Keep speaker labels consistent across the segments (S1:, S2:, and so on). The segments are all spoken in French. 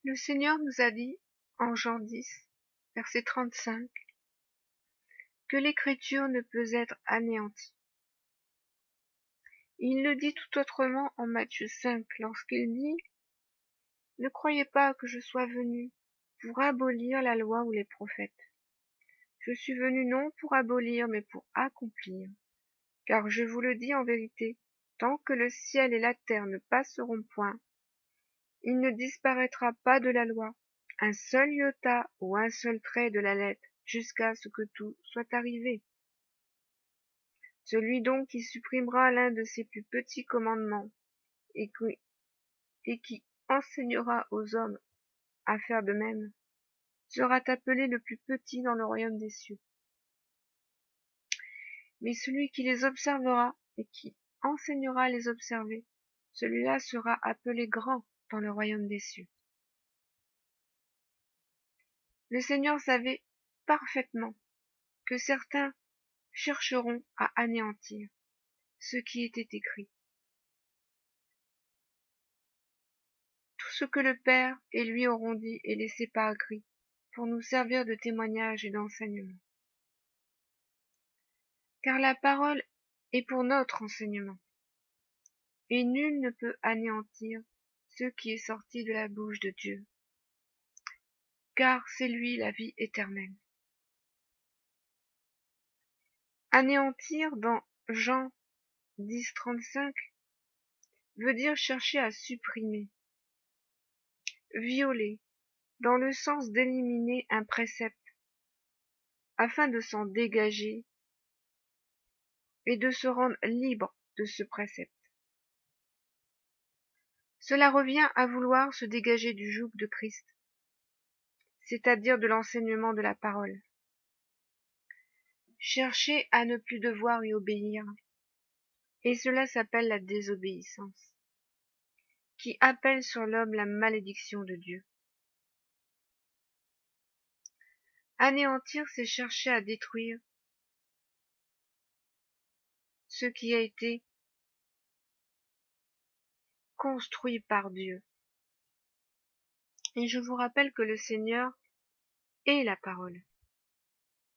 S1: Le Seigneur nous a dit, en Jean 10, verset 35, que l'Écriture ne peut être anéantie. Il le dit tout autrement en Matthieu 5, lorsqu'il dit « Ne croyez pas que je sois venu pour abolir la loi ou les prophètes. Je suis venu non pour abolir, mais pour accomplir. Car je vous le dis en vérité, tant que le ciel et la terre ne passeront point, il ne disparaîtra pas de la loi un seul iota ou un seul trait de la lettre, jusqu'à ce que tout soit arrivé. Celui donc qui supprimera l'un de ces plus petits commandements, et qui enseignera aux hommes à faire de même, sera appelé le plus petit dans le royaume des cieux. Mais celui qui les observera et qui enseignera à les observer, celui-là sera appelé grand dans le royaume des cieux. Le Seigneur savait parfaitement que certains chercheront à anéantir ce qui était écrit. Tout ce que le Père et lui auront dit est laissé par écrit pour nous servir de témoignage et d'enseignement. Car la parole est pour notre enseignement, et nul ne peut anéantir ce qui est sorti de la bouche de Dieu, car c'est lui la vie éternelle. Anéantir dans Jean 10, 35 veut dire chercher à supprimer, violer, dans le sens d'éliminer un précepte, afin de s'en dégager et de se rendre libre de ce précepte. Cela revient à vouloir se dégager du joug de Christ, c'est-à-dire de l'enseignement de la parole. Chercher à ne plus devoir y obéir, et cela s'appelle la désobéissance, qui appelle sur l'homme la malédiction de Dieu. Anéantir, c'est chercher à détruire ce qui a été construit par Dieu. Et je vous rappelle que le Seigneur est la parole,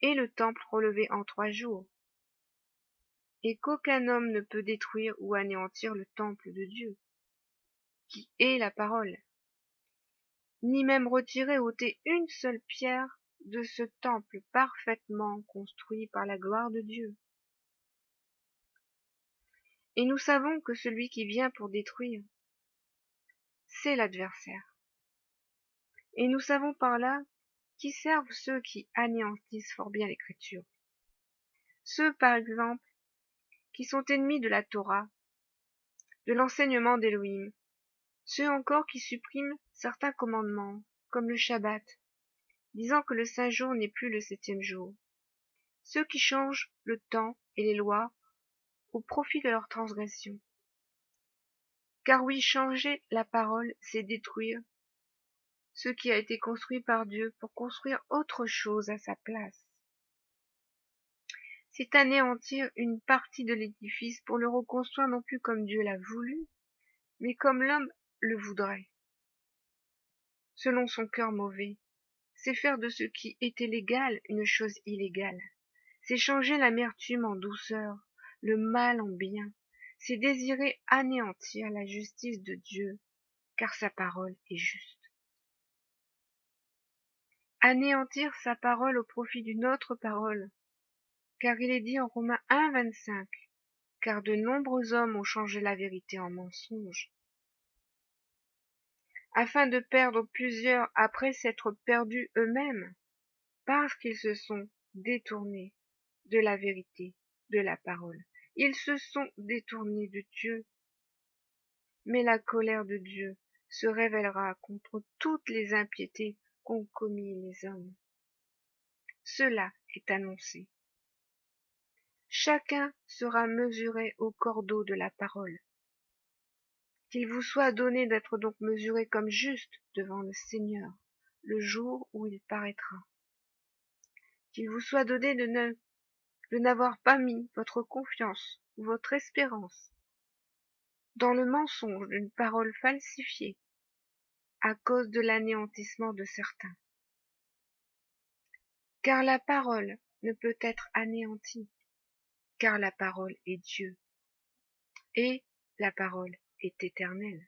S1: et le temple relevé en 3 jours, et qu'aucun homme ne peut détruire ou anéantir le temple de Dieu, qui est la parole, ni même retirer ou ôter une seule pierre de ce temple parfaitement construit par la gloire de Dieu. Et nous savons que celui qui vient pour détruire, c'est l'adversaire. Et nous savons par là qui servent ceux qui anéantissent fort bien l'Écriture. Ceux, par exemple, qui sont ennemis de la Torah, de l'enseignement d'Élohim, ceux encore qui suppriment certains commandements, comme le Shabbat, disant que le saint jour n'est plus le 7e jour, ceux qui changent le temps et les lois au profit de leur transgression. Car oui, changer la parole, c'est détruire ce qui a été construit par Dieu pour construire autre chose à sa place. C'est anéantir une partie de l'édifice pour le reconstruire non plus comme Dieu l'a voulu, mais comme l'homme le voudrait, selon son cœur mauvais. C'est faire de ce qui était légal une chose illégale. C'est changer l'amertume en douceur, le mal en bien. C'est désirer anéantir la justice de Dieu, car sa parole est juste. Anéantir sa parole au profit d'une autre parole, car il est dit en Romains 1, 25, car de nombreux hommes ont changé la vérité en mensonge, afin de perdre plusieurs après s'être perdus eux-mêmes, parce qu'ils se sont détournés de la vérité, de la parole. Ils se sont détournés de Dieu, mais la colère de Dieu se révélera contre toutes les impiétés qu'ont commis les hommes. Cela est annoncé. Chacun sera mesuré au cordeau de la parole. Qu'il vous soit donné d'être donc mesuré comme juste devant le Seigneur, le jour où il paraîtra. Qu'il vous soit donné de n'avoir pas mis votre confiance ou votre espérance dans le mensonge d'une parole falsifiée, à cause de l'anéantissement de certains. Car la parole ne peut être anéantie, car la parole est Dieu, et la parole est éternelle.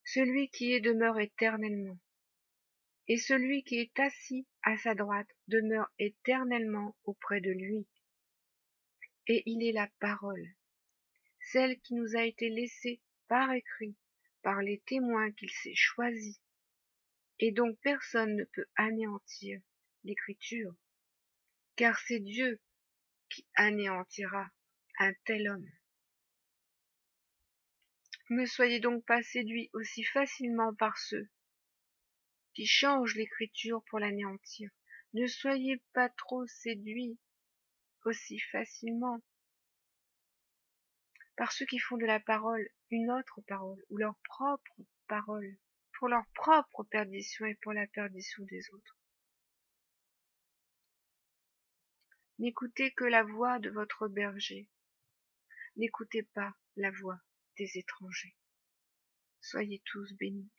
S1: Celui qui est demeure éternellement, et celui qui est assis à sa droite demeure éternellement auprès de lui. Et il est la parole, celle qui nous a été laissée par écrit, par les témoins qu'il s'est choisis. Et donc personne ne peut anéantir l'écriture, car c'est Dieu qui anéantira un tel homme. Ne soyez donc pas séduits aussi facilement par ceux qui changent l'écriture pour l'anéantir. Ne soyez pas trop séduits aussi facilement par ceux qui font de la parole une autre parole, ou leur propre parole, pour leur propre perdition et pour la perdition des autres. N'écoutez que la voix de votre berger, n'écoutez pas la voix des étrangers. Soyez tous bénis.